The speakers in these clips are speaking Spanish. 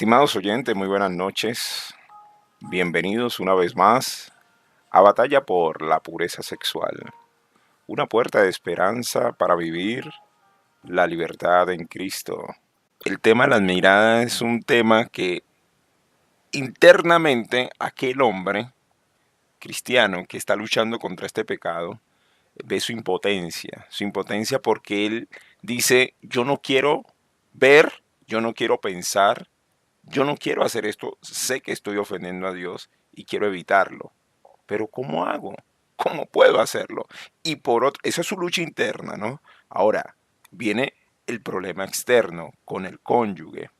Estimados oyentes, muy buenas noches. Bienvenidos una vez más a Batalla por la Pureza Sexual, una puerta de esperanza para vivir la libertad en Cristo. El tema de las miradas es un tema que internamente aquel hombre cristiano que está luchando contra este pecado ve su impotencia porque él dice, yo no quiero ver, yo no quiero pensar, yo no quiero hacer esto, sé que estoy ofendiendo a Dios y quiero evitarlo, pero ¿cómo hago? ¿Cómo puedo hacerlo? Y por otro, esa es su lucha interna, ¿no? Ahora, viene el problema externo con el cónyuge,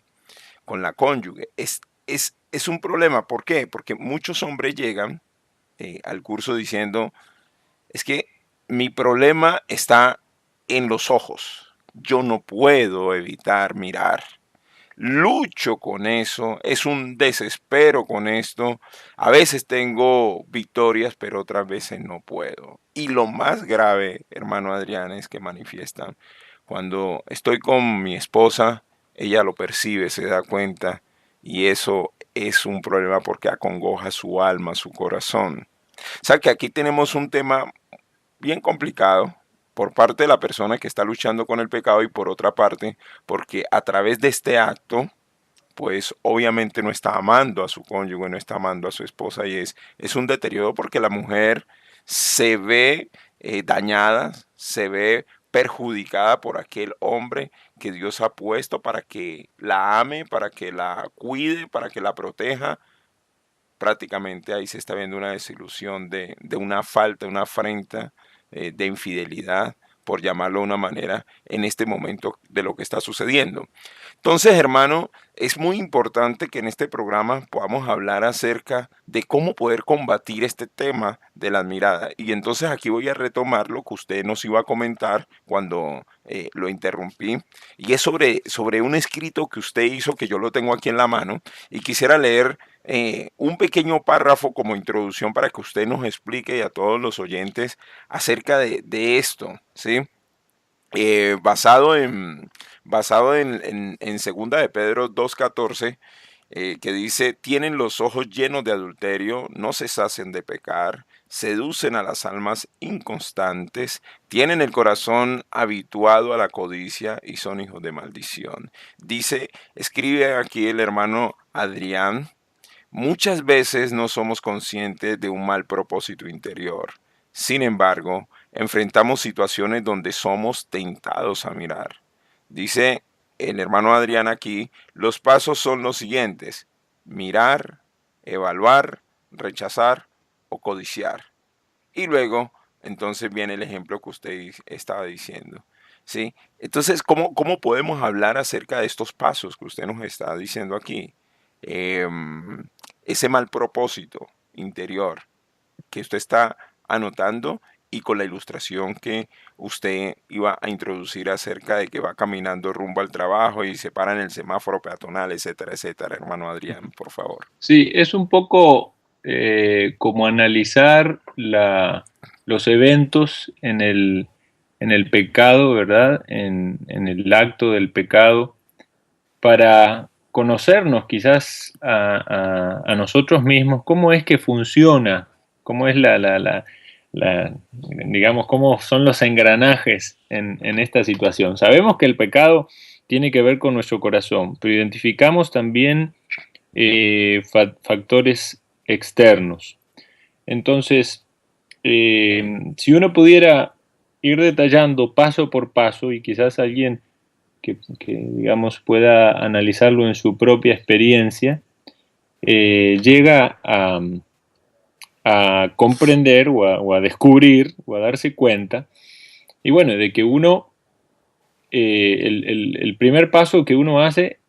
con la cónyuge. Es un problema, ¿por qué? Porque muchos hombres llegan al curso diciendo, es que mi problema está en los ojos, yo no puedo evitar mirar. Lucho con eso, es un desespero con esto. A veces tengo victorias, pero otras veces no puedo. Y lo más grave, hermano Adrián, es que manifiestan. Cuando estoy con mi esposa, ella lo percibe, se da cuenta, y eso es un problema porque acongoja su alma, su corazón. O sea que aquí tenemos un tema bien complicado por parte de la persona que está luchando con el pecado y por otra parte, porque a través de este acto, pues obviamente no está amando a su cónyuge, no está amando a su esposa y es un deterioro porque la mujer se ve dañada, se ve perjudicada por aquel hombre que Dios ha puesto para que la ame, para que la cuide, para que la proteja. Prácticamente ahí se está viendo una desilusión de una falta, una afrenta, de infidelidad, por llamarlo de una manera, en este momento de lo que está sucediendo. Entonces, hermano, es muy importante que en este programa podamos hablar acerca de cómo poder combatir este tema de las miradas. Y entonces aquí voy a retomar lo que usted nos iba a comentar cuando lo interrumpí. Y es sobre un escrito que usted hizo, que yo lo tengo aquí en la mano, y quisiera leer un pequeño párrafo como introducción para que usted nos explique y a todos los oyentes acerca de esto, ¿sí? Eh, basado en, basado en segunda de Pedro 2.14, que dice, tienen los ojos llenos de adulterio, no se sacen de pecar, seducen a las almas inconstantes, tienen el corazón habituado a la codicia y son hijos de maldición. Dice, escribe aquí el hermano Adrián, muchas veces no somos conscientes de un mal propósito interior. Sin embargo, enfrentamos situaciones donde somos tentados a mirar. Dice el hermano Adrián aquí, los pasos son los siguientes: mirar, evaluar, rechazar o codiciar. Y luego, entonces viene el ejemplo que usted estaba diciendo. ¿Sí? Entonces, ¿cómo podemos hablar acerca de estos pasos que usted nos está diciendo aquí? Ese mal propósito interior que usted está anotando y con la ilustración que usted iba a introducir acerca de que va caminando rumbo al trabajo y se para en el semáforo peatonal, etcétera, etcétera, hermano Adrián, por favor. Sí, es un poco como analizar los eventos en el pecado, ¿verdad? En el acto del pecado, para conocernos quizás a nosotros mismos, cómo es que funciona, cómo es digamos, cómo son los engranajes en esta situación. Sabemos que el pecado tiene que ver con nuestro corazón, pero identificamos también factores externos. Entonces, si uno pudiera ir detallando paso por paso y quizás alguien digamos, pueda analizarlo en su propia experiencia, llega a comprender o a descubrir o a darse cuenta, y bueno, de que uno, el primer paso que uno hace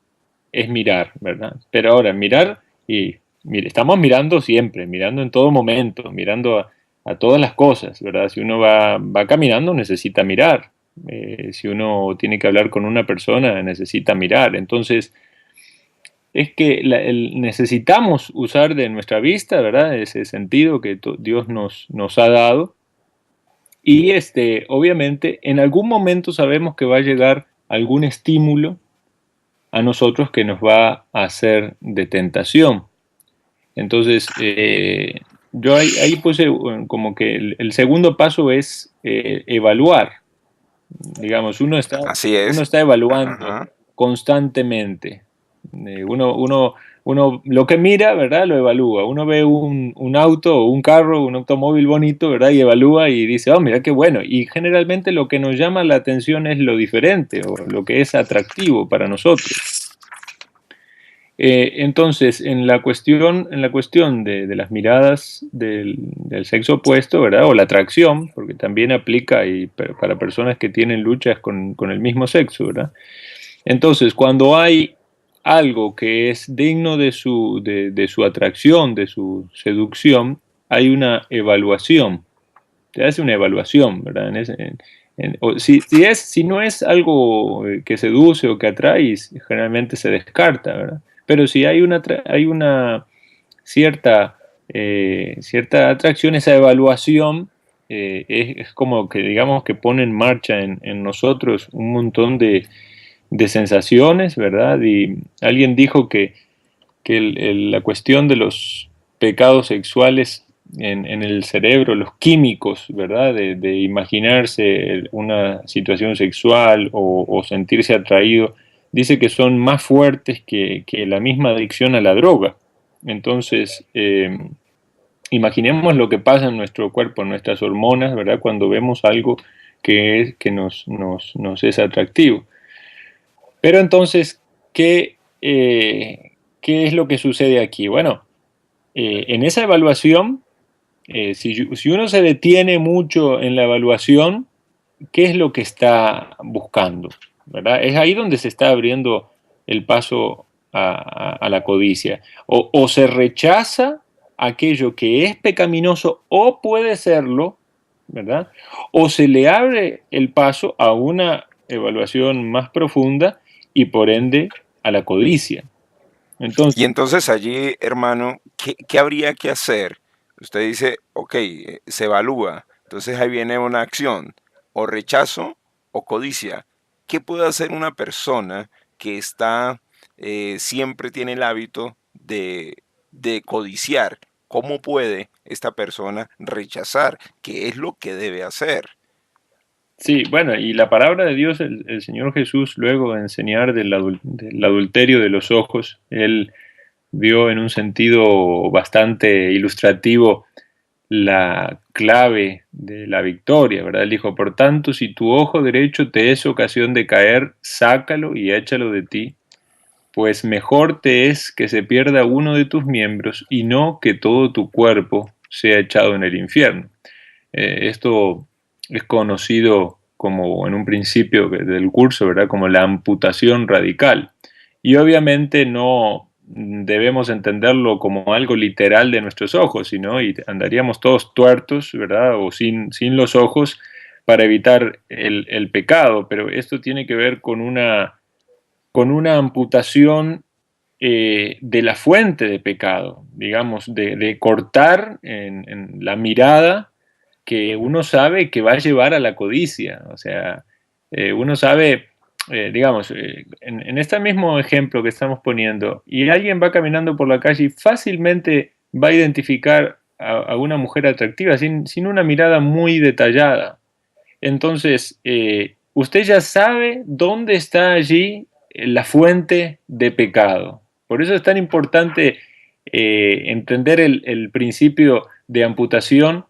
es mirar, ¿verdad? Pero ahora, mirar, y mire, estamos mirando siempre, mirando en todo momento, mirando a todas las cosas, ¿verdad? Si uno va caminando, necesita mirar. Si uno tiene que hablar con una persona, necesita mirar. Entonces, es que necesitamos usar de nuestra vista, ¿verdad? Ese sentido que Dios nos ha dado. Y obviamente, en algún momento sabemos que va a llegar algún estímulo a nosotros que nos va a hacer de tentación. Entonces, yo ahí puse como que el segundo paso es evaluar. Digamos, Así uno es. está evaluando Ajá. constantemente. Uno lo que mira, ¿verdad? Lo evalúa. Uno ve un auto o un carro, un automóvil bonito, ¿verdad? Y evalúa y dice, oh, mira qué bueno. Y generalmente lo que nos llama la atención es lo diferente o lo que es atractivo para nosotros. Entonces, en la cuestión de las miradas del sexo opuesto, ¿verdad? O la atracción, porque también aplica para personas que tienen luchas con el mismo sexo, ¿verdad? Entonces, cuando hay algo que es digno de su atracción, de su seducción, hay una evaluación. Te hace una evaluación, ¿verdad? Si no es algo que seduce o que atrae, generalmente se descarta, ¿verdad? Pero si hay una cierta atracción, esa evaluación es como que digamos que pone en marcha en nosotros un montón de sensaciones, ¿verdad? Y alguien dijo que la cuestión de los pecados sexuales en el cerebro, los químicos, ¿verdad? De imaginarse una situación sexual o sentirse atraído, dice que son más fuertes que la misma adicción a la droga. Entonces, imaginemos lo que pasa en nuestro cuerpo, en nuestras hormonas, ¿verdad? Cuando vemos algo que nos es atractivo. Pero entonces, ¿qué es lo que sucede aquí? Bueno, en esa evaluación, si uno se detiene mucho en la evaluación, ¿qué es lo que está buscando? ¿Verdad? Es ahí donde se está abriendo el paso a la codicia. O se rechaza aquello que es pecaminoso o puede serlo, ¿verdad? O se le abre el paso a una evaluación más profunda y por ende a la codicia. Y Entonces, entonces allí, hermano, ¿qué habría que hacer? Usted dice, ok, se evalúa. Entonces ahí viene una acción, o rechazo o codicia. ¿Qué puede hacer una persona que siempre tiene el hábito de codiciar? ¿Cómo puede esta persona rechazar? ¿Qué es lo que debe hacer? sí, bueno, y la palabra de Dios, el Señor Jesús, luego de enseñar del adulterio de los ojos, Él vio en un sentido bastante ilustrativo la clave de la victoria, ¿verdad? Él dijo, por tanto, si tu ojo derecho te es ocasión de caer, sácalo y échalo de ti, pues mejor te es que se pierda uno de tus miembros y no que todo tu cuerpo sea echado en el infierno. Esto es conocido como en un principio del curso, ¿verdad? Como la amputación radical. Y obviamente no debemos entenderlo como algo literal de nuestros ojos, sino y andaríamos todos tuertos, ¿verdad? O sin los ojos para evitar el pecado. Pero esto tiene que ver con una amputación de la fuente de pecado, digamos, de cortar en la mirada que uno sabe que va a llevar a la codicia. O sea, uno sabe, digamos, en este mismo ejemplo que estamos poniendo, y alguien va caminando por la calle y fácilmente va a identificar a una mujer atractiva sin una mirada muy detallada. Entonces, usted ya sabe dónde está allí la fuente de pecado. Por eso es tan importante entender el principio de amputación,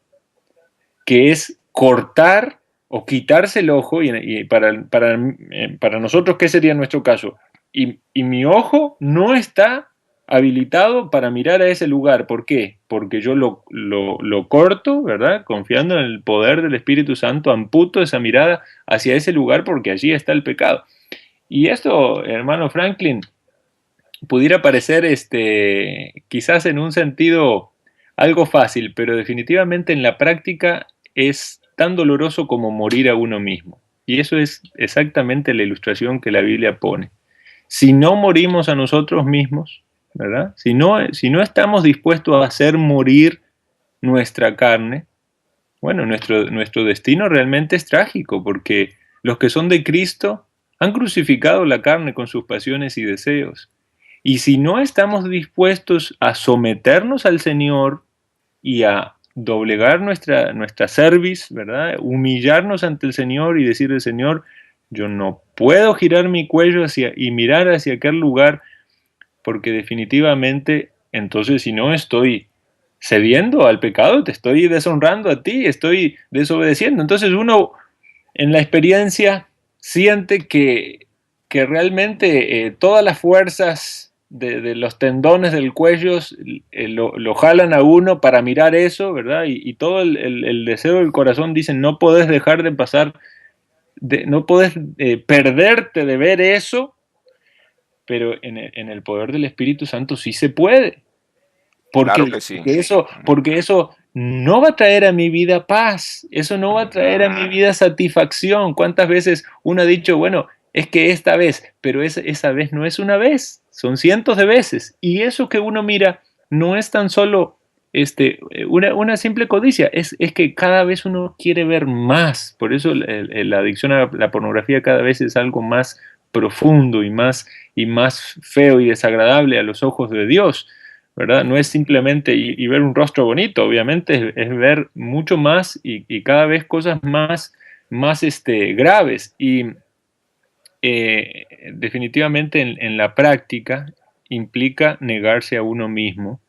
que es cortar o quitarse el ojo, y para nosotros, ¿qué sería nuestro caso? Y mi ojo no está habilitado para mirar a ese lugar. ¿Por qué? Porque yo lo corto, ¿verdad? Confiando en el poder del Espíritu Santo, amputo esa mirada hacia ese lugar porque allí está el pecado. Y esto, hermano Franklin, pudiera parecer quizás en un sentido algo fácil, pero definitivamente en la práctica es tan doloroso como morir a uno mismo. Y eso es exactamente la ilustración que la Biblia pone. Si no morimos a nosotros mismos, ¿verdad? Si no estamos dispuestos a hacer morir nuestra carne, bueno, nuestro destino realmente es trágico, porque los que son de Cristo Han crucificado la carne con sus pasiones y deseos. Y si no estamos dispuestos a someternos al Señor y a doblegar nuestra cerviz, ¿verdad? Humillarnos ante el Señor y decirle, Señor, yo no puedo girar mi cuello y mirar hacia aquel lugar, porque definitivamente, entonces si no estoy cediendo al pecado, te estoy deshonrando a ti, estoy desobedeciendo. Entonces uno en la experiencia siente que realmente todas las fuerzas de los tendones del cuello lo jalan a uno para mirar eso, ¿verdad? Y todo el deseo del corazón dice, no podés dejar de pasar, no podés perderte de ver eso, pero en el poder del Espíritu Santo sí se puede. Claro Porque, que sí. porque eso no va a traer a mi vida paz, eso no va a traer a mi vida satisfacción. ¿Cuántas veces uno ha dicho, bueno, es que esta vez, pero esa vez no es una vez, son cientos de veces. Y eso que uno mira no es tan solo una simple codicia, es que cada vez uno quiere ver más. Por eso la adicción a la pornografía cada vez es algo más profundo y más feo y desagradable a los ojos de Dios, ¿verdad? No es simplemente y ver un rostro bonito, obviamente es ver mucho más y cada vez cosas más graves. Y definitivamente en la práctica implica negarse a uno mismo,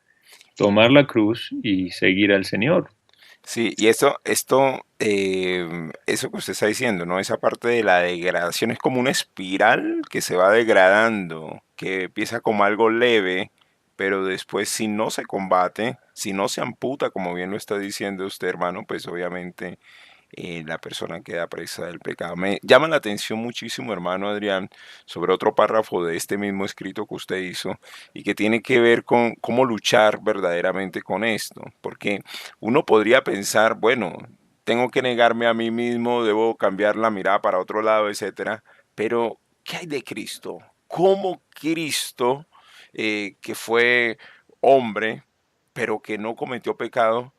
tomar la cruz y seguir al Señor. Sí, y eso que usted está diciendo, ¿no? Esa parte de la degradación es como una espiral que se va degradando, que empieza como algo leve, pero después si no se combate, si no se amputa, como bien lo está diciendo usted, hermano, pues obviamente la persona queda presa del pecado. Me llama la atención muchísimo, hermano Adrián, sobre otro párrafo de este mismo escrito que usted hizo y que tiene que ver con cómo luchar verdaderamente con esto. Porque uno podría pensar, bueno, tengo que negarme a mí mismo, debo cambiar la mirada para otro lado, etcétera. Pero, ¿qué hay de Cristo? ¿Cómo Cristo, que fue hombre, pero que no cometió pecado,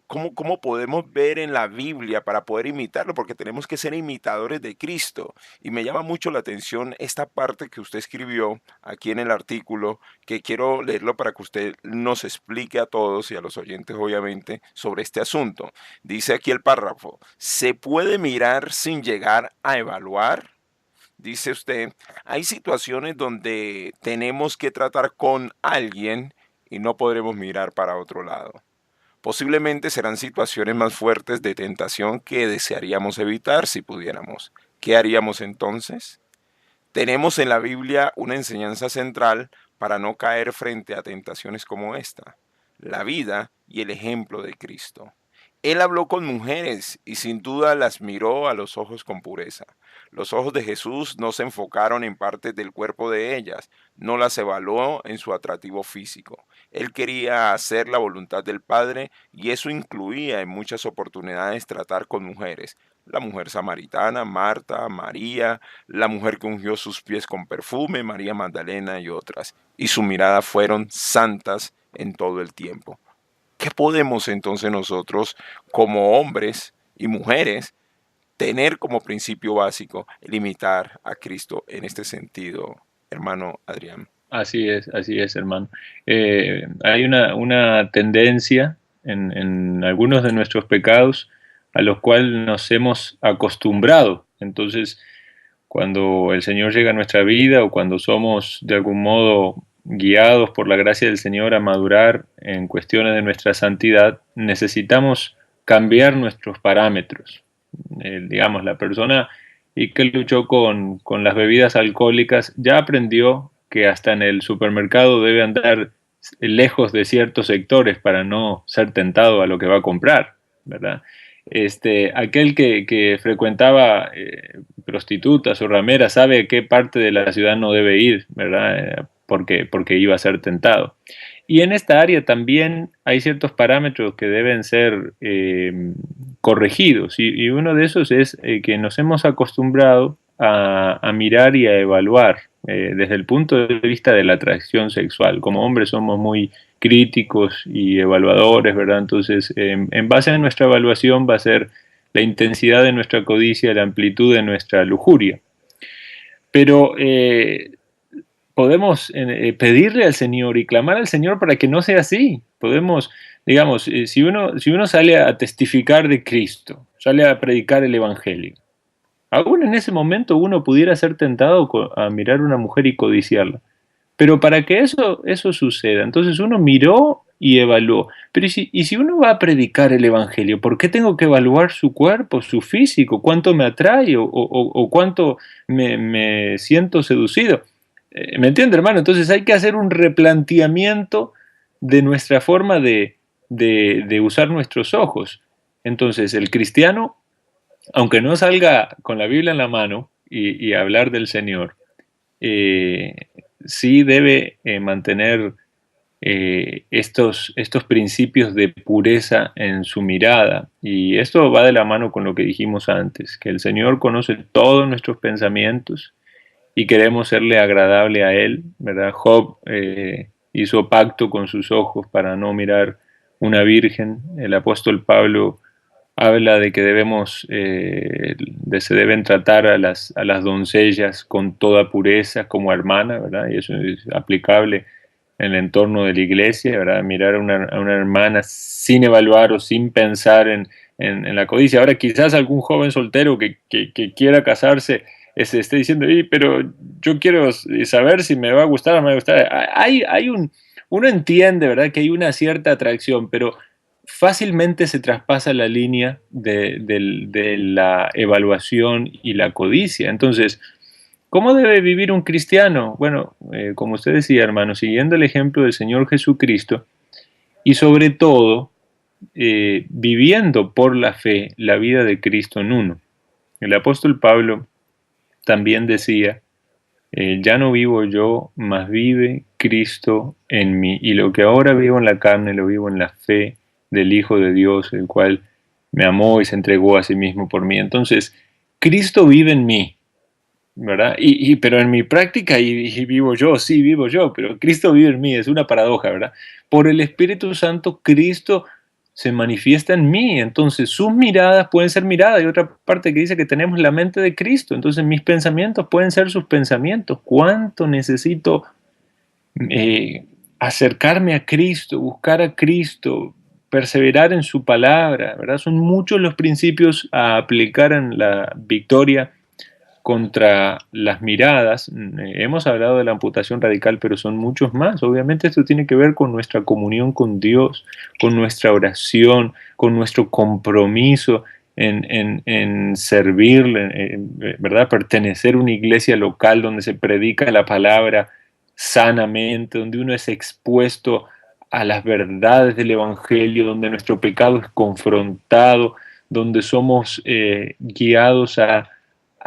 cómo podemos ver en la Biblia para poder imitarlo? Porque tenemos que ser imitadores de Cristo. Y me llama mucho la atención esta parte que usted escribió aquí en el artículo, que quiero leerlo para que usted nos explique a todos y a los oyentes, obviamente, sobre este asunto. Dice aquí el párrafo: ¿se puede mirar sin llegar a evaluar? Dice usted, hay situaciones donde tenemos que tratar con alguien y no podremos mirar para otro lado. Posiblemente serán situaciones más fuertes de tentación que desearíamos evitar si pudiéramos. ¿Qué haríamos entonces? Tenemos en la Biblia una enseñanza central para no caer frente a tentaciones como esta: la vida y el ejemplo de Cristo. Él habló con mujeres y sin duda las miró a los ojos con pureza. Los ojos de Jesús no se enfocaron en partes del cuerpo de ellas, no las evaluó en su atractivo físico. Él quería hacer la voluntad del Padre y eso incluía en muchas oportunidades tratar con mujeres. La mujer samaritana, Marta, María, la mujer que ungió sus pies con perfume, María Magdalena y otras. Y su mirada fueron santas en todo el tiempo. ¿Qué podemos entonces nosotros, como hombres y mujeres, tener como principio básico el imitar a Cristo en este sentido, hermano Adrián? Así es, hermano. Hay una tendencia en algunos de nuestros pecados a los cuales nos hemos acostumbrado. Entonces, cuando el Señor llega a nuestra vida o cuando somos de algún modo guiados por la gracia del Señor a madurar en cuestiones de nuestra santidad, necesitamos cambiar nuestros parámetros. Digamos, la persona y que luchó con las bebidas alcohólicas ya aprendió que hasta en el supermercado debe andar lejos de ciertos sectores para no ser tentado a lo que va a comprar, ¿verdad? Aquel que frecuentaba prostitutas o rameras sabe a qué parte de la ciudad no debe ir, ¿verdad? Porque iba a ser tentado. Y en esta área también hay ciertos parámetros que deben ser corregidos y uno de esos es que nos hemos acostumbrado a mirar y a evaluar desde el punto de vista de la atracción sexual. Como hombres somos muy críticos y evaluadores, ¿verdad? Entonces, en base a nuestra evaluación va a ser la intensidad de nuestra codicia, la amplitud de nuestra lujuria. Pero podemos pedirle al Señor y clamar al Señor para que no sea así. Podemos, digamos, si uno sale a testificar de Cristo, sale a predicar el Evangelio, aún en ese momento uno pudiera ser tentado a mirar a una mujer y codiciarla. Pero para que eso suceda, entonces uno miró y evaluó. Pero y si uno va a predicar el Evangelio, ¿por qué tengo que evaluar su cuerpo, su físico? ¿Cuánto me atrae o cuánto me siento seducido? ¿Me entiende, hermano? Entonces hay que hacer un replanteamiento de nuestra forma de usar nuestros ojos. Entonces el cristiano, aunque no salga con la Biblia en la mano y hablar del Señor, eh, sí debe mantener estos principios de pureza en su mirada. Y esto va de la mano con lo que dijimos antes, que el Señor conoce todos nuestros pensamientos y queremos serle agradable a Él, ¿verdad? Job hizo pacto con sus ojos para no mirar una virgen. El apóstol Pablo habla de que se deben tratar a las doncellas con toda pureza como hermana, ¿verdad? Y eso es aplicable en el entorno de la iglesia, ¿verdad? Mirar a una hermana sin evaluar o sin pensar en la codicia. Ahora, quizás algún joven soltero que quiera casarse se esté diciendo, pero yo quiero saber si me va a gustar o no me va a gustar. Uno entiende, ¿verdad? Que hay una cierta atracción, pero fácilmente se traspasa la línea de la evaluación y la codicia. Entonces, ¿cómo debe vivir un cristiano? Bueno, como usted decía, hermano, siguiendo el ejemplo del Señor Jesucristo y sobre todo viviendo por la fe la vida de Cristo en uno. El apóstol Pablo también decía, ya no vivo yo, mas vive Cristo en mí. Y lo que ahora vivo en la carne, lo vivo en la fe del Hijo de Dios, el cual me amó y se entregó a sí mismo por mí. Entonces, Cristo vive en mí, ¿verdad? Pero en mi práctica y vivo yo, sí, vivo yo, pero Cristo vive en mí, es una paradoja, ¿verdad? Por el Espíritu Santo, Cristo se manifiesta en mí, entonces sus miradas pueden ser miradas. Hay otra parte que dice que tenemos la mente de Cristo, entonces mis pensamientos pueden ser sus pensamientos. ¿Cuánto necesito acercarme a Cristo, buscar a Cristo, perseverar en su palabra, ¿verdad? Son muchos los principios a aplicar en la victoria contra las miradas. Hemos hablado de la amputación radical, pero son muchos más. Obviamente esto tiene que ver con nuestra comunión con Dios, con nuestra oración, con nuestro compromiso en servirle, ¿verdad? Pertenecer a una iglesia local donde se predica la palabra sanamente, donde uno es expuesto a las verdades del Evangelio, donde nuestro pecado es confrontado, donde somos guiados a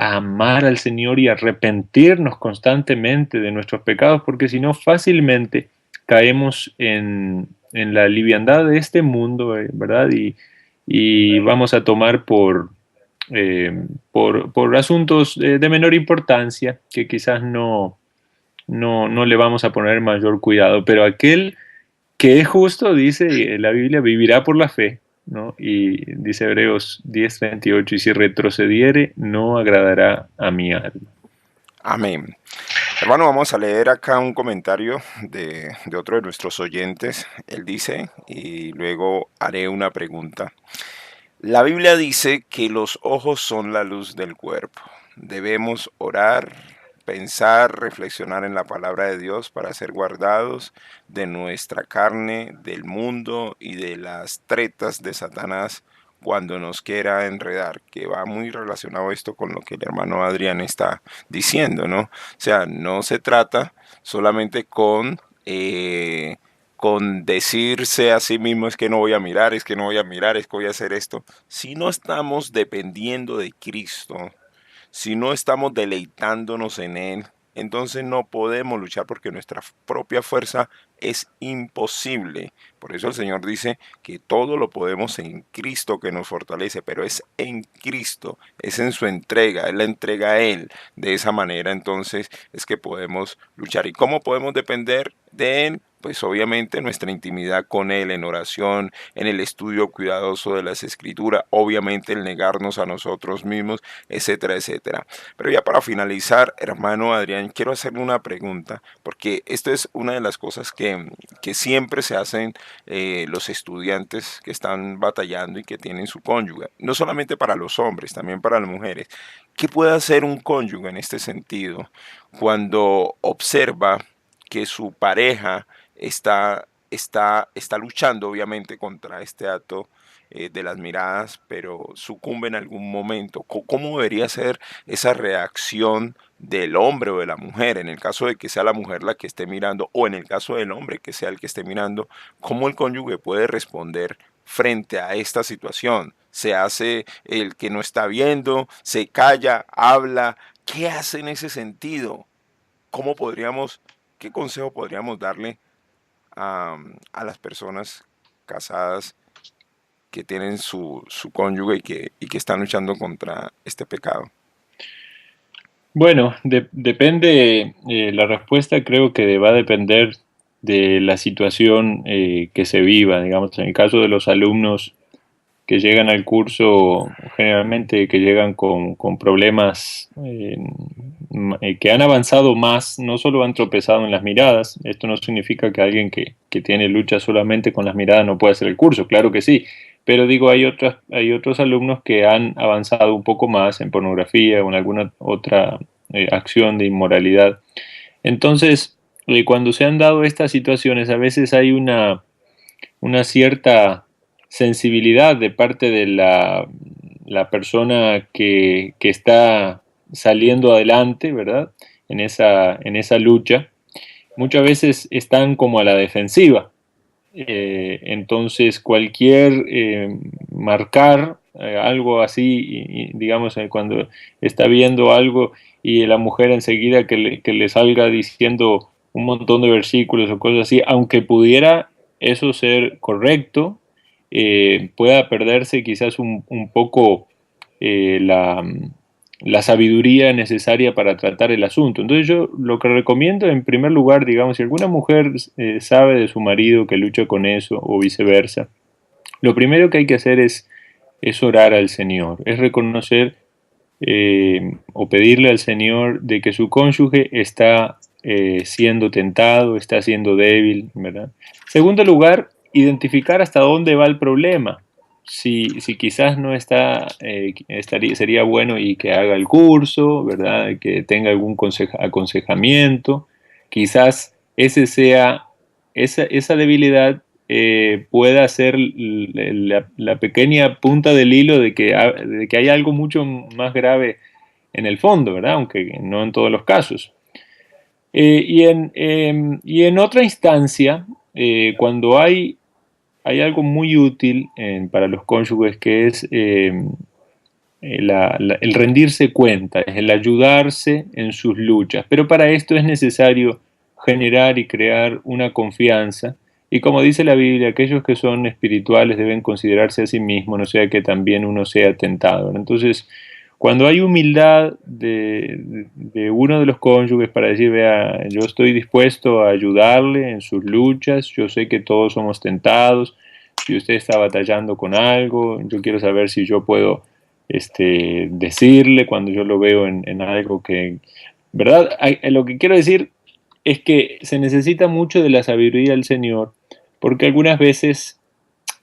amar al Señor y arrepentirnos constantemente de nuestros pecados, porque si no fácilmente caemos en la liviandad de este mundo, ¿verdad? Y vamos a tomar por asuntos de menor importancia que quizás no le vamos a poner mayor cuidado, pero aquel que es justo, dice la Biblia, vivirá por la fe, ¿no? Y dice Hebreos 10:38, y si retrocediere, no agradará a mi alma. Amén. Hermano, vamos a leer acá un comentario de otro de nuestros oyentes. Él dice, y luego haré una pregunta. La Biblia dice que los ojos son la luz del cuerpo. Debemos orar, pensar, reflexionar en la palabra de Dios para ser guardados de nuestra carne, del mundo y de las tretas de Satanás cuando nos quiera enredar, que va muy relacionado esto con lo que el hermano Adrián está diciendo, ¿no? O sea, no se trata solamente con decirse a sí mismo es que no voy a mirar, es que no voy a mirar, es que voy a hacer esto. Si no estamos dependiendo de Cristo, si no estamos deleitándonos en Él, entonces no podemos luchar porque nuestra propia fuerza es imposible Por eso el Señor dice que todo lo podemos en Cristo que nos fortalece, pero es en Cristo, es en su entrega, Él la entrega a Él. De esa manera entonces es que podemos luchar. ¿Y cómo podemos depender de Él? Pues obviamente nuestra intimidad con Él en oración, en el estudio cuidadoso de las Escrituras, obviamente el negarnos a nosotros mismos, etcétera, etcétera. Pero ya para finalizar, hermano Adrián, quiero hacerle una pregunta, porque esto es una de las cosas que siempre se hacen los estudiantes que están batallando y que tienen su cónyuge. No solamente para los hombres, también para las mujeres. ¿Qué puede hacer un cónyuge en este sentido cuando observa que su pareja está luchando obviamente contra este acto de las miradas, pero sucumbe en algún momento? ¿Cómo debería ser esa reacción del hombre o de la mujer, en el caso de que sea la mujer la que esté mirando, o en el caso del hombre que sea el que esté mirando? ¿Cómo el cónyuge puede responder frente a esta situación? ¿Se hace el que no está viendo? ¿Se calla? ¿Habla? ¿Qué hace en ese sentido? ¿Cómo podríamos, qué consejo podríamos darle a las personas casadas que tienen su cónyuge y que están luchando contra este pecado? Bueno, depende, la respuesta creo que va a depender de la situación que se viva. Digamos, en el caso de los alumnos que llegan al curso, generalmente que llegan con problemas que han avanzado más, no solo han tropezado en las miradas. Esto no significa que alguien que tiene lucha solamente con las miradas no pueda hacer el curso, claro que sí. Pero digo, hay otros alumnos que han avanzado un poco más en pornografía o en alguna otra acción de inmoralidad. Entonces, cuando se han dado estas situaciones, a veces hay una cierta sensibilidad de parte de la persona que está saliendo adelante, ¿verdad? En esa lucha. Muchas veces están como a la defensiva. Entonces, cualquier marcar algo así, digamos, cuando está viendo algo y la mujer enseguida que le salga diciendo un montón de versículos o cosas así, aunque pudiera eso ser correcto, pueda perderse quizás un poco la sabiduría necesaria para tratar el asunto. Entonces yo lo que recomiendo en primer lugar, digamos, si alguna mujer sabe de su marido que lucha con eso o viceversa, lo primero que hay que hacer es orar al Señor, es reconocer o pedirle al Señor de que su cónyuge está siendo tentado, está siendo débil, ¿verdad? Segundo lugar, identificar hasta dónde va el problema. Si quizás no está, sería bueno y que haga el curso, ¿verdad? Que tenga algún aconsejamiento. Quizás esa debilidad pueda ser la pequeña punta del hilo de que hay algo mucho más grave en el fondo, ¿verdad? Aunque no en todos los casos. Y en otra instancia, cuando hay algo muy útil para los cónyuges que es el rendirse cuenta, es el ayudarse en sus luchas. Pero para esto es necesario generar y crear una confianza. Y como dice la Biblia, aquellos que son espirituales deben considerarse a sí mismos, no sea que también uno sea tentado. Entonces, cuando hay humildad de uno de los cónyuges para decir, vea, yo estoy dispuesto a ayudarle en sus luchas, yo sé que todos somos tentados, si usted está batallando con algo, yo quiero saber si yo puedo decirle cuando yo lo veo en algo que, ¿verdad? Lo que quiero decir es que se necesita mucho de la sabiduría del Señor, porque algunas veces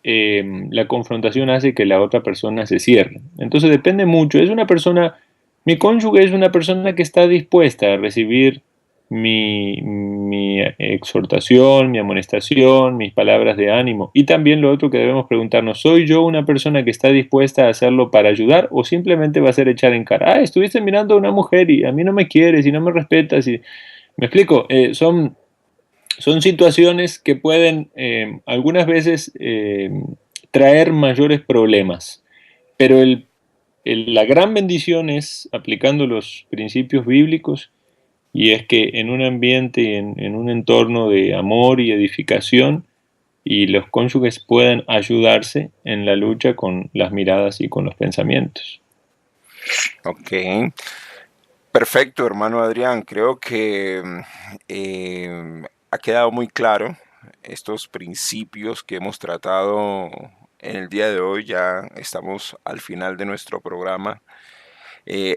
la confrontación hace que la otra persona se cierre. Entonces depende mucho. Mi cónyuge es una persona que está dispuesta a recibir mi exhortación, mi amonestación, mis palabras de ánimo. Y también lo otro que debemos preguntarnos, ¿soy yo una persona que está dispuesta a hacerlo para ayudar o simplemente va a ser echar en cara? Ah, estuviste mirando a una mujer y a mí no me quieres y no me respetas. Y... ¿Me explico? Son situaciones que pueden algunas veces traer mayores problemas, pero la gran bendición es aplicando los principios bíblicos y es que en un ambiente y en un entorno de amor y edificación, y los cónyuges puedan ayudarse en la lucha con las miradas y con los pensamientos. Ok, perfecto, hermano Adrián. Creo que ha quedado muy claro estos principios que hemos tratado en el día de hoy. Ya estamos al final de nuestro programa.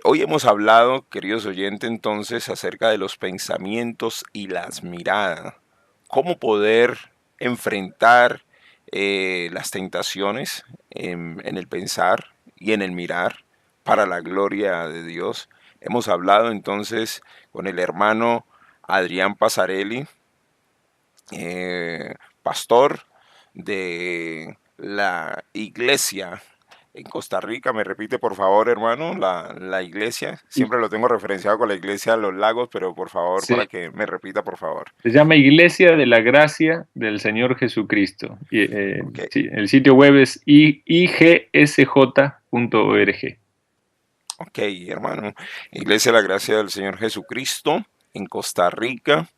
Hoy hemos hablado, queridos oyentes, entonces acerca de los pensamientos y las miradas. Cómo poder enfrentar las tentaciones en el pensar y en el mirar para la gloria de Dios. Hemos hablado entonces con el hermano Adrián Pasarelli, pastor de la iglesia en Costa Rica. Me repite por favor, hermano, la iglesia. Y Siempre lo tengo referenciado con la iglesia de los lagos, pero por favor, para se, que me repita, por favor. se llama Iglesia de la Gracia del Señor Jesucristo. Y, Ok, sí, el sitio web es igsj.org. ok, hermano. Iglesia de la Gracia del Señor Jesucristo en Costa Rica.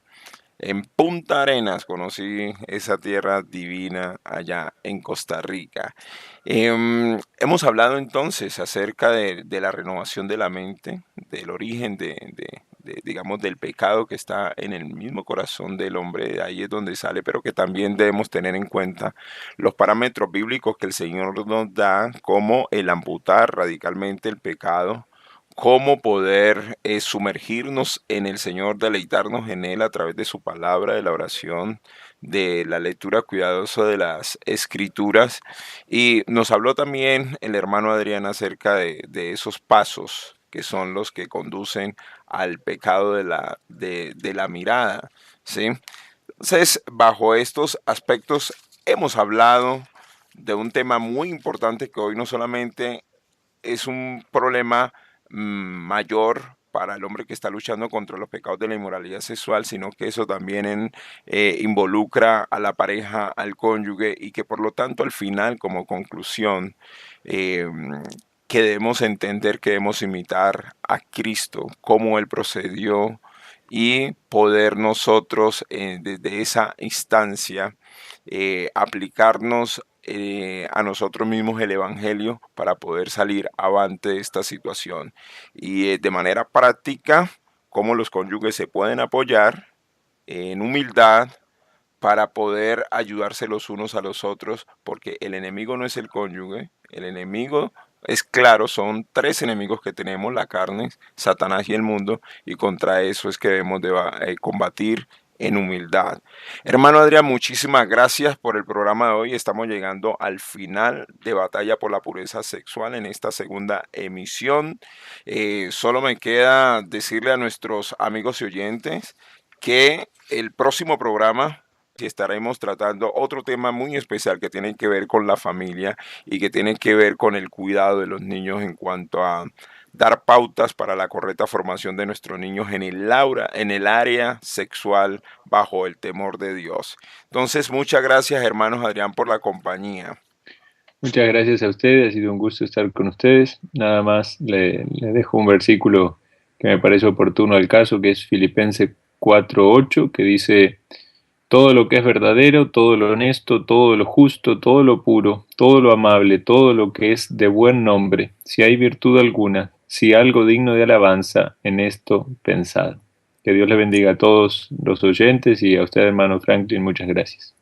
En Punta Arenas conocí esa tierra divina allá en Costa Rica. Hemos hablado entonces acerca de la renovación de la mente, del origen digamos, del pecado que está en el mismo corazón del hombre, de ahí es donde sale, pero que también debemos tener en cuenta los parámetros bíblicos que el Señor nos da, como el amputar radicalmente el pecado, cómo poder sumergirnos en el Señor, deleitarnos en Él a través de su palabra, de la oración, de la lectura cuidadosa de las escrituras. Y nos habló también el hermano Adrián acerca de esos pasos que son los que conducen al pecado de la mirada, ¿sí? Entonces, bajo estos aspectos hemos hablado de un tema muy importante que hoy no solamente es un problema mayor para el hombre que está luchando contra los pecados de la inmoralidad sexual, sino que eso también involucra a la pareja, al cónyuge, y que por lo tanto al final, como conclusión, eh, que debemos entender que debemos imitar a Cristo, cómo Él procedió, y poder nosotros desde esa instancia aplicarnos a nosotros mismos el Evangelio para poder salir avante de esta situación. Y de manera práctica, cómo los cónyuges se pueden apoyar en humildad para poder ayudarse los unos a los otros, porque el enemigo no es el cónyuge, el enemigo es claro, son tres enemigos que tenemos: la carne, Satanás y el mundo, y contra eso es que debemos de combatir en humildad. Hermano Adrián, muchísimas gracias por el programa de hoy. Estamos llegando al final de Batalla por la Pureza Sexual en esta segunda emisión. Solo me queda decirle a nuestros amigos y oyentes que el próximo programa estaremos tratando otro tema muy especial que tiene que ver con la familia y que tiene que ver con el cuidado de los niños en cuanto a dar pautas para la correcta formación de nuestros niños en el área sexual bajo el temor de Dios. Entonces, muchas gracias, hermanos Adrián, por la compañía. Muchas gracias a ustedes, ha sido un gusto estar con ustedes. Nada más le dejo un versículo que me parece oportuno al caso, que es Filipenses 4:8, que dice: todo lo que es verdadero, todo lo honesto, todo lo justo, todo lo puro, todo lo amable, todo lo que es de buen nombre, si hay virtud alguna, si algo digno de alabanza, en esto pensad. Que Dios le bendiga a todos los oyentes y a usted, hermano Franklin, muchas gracias.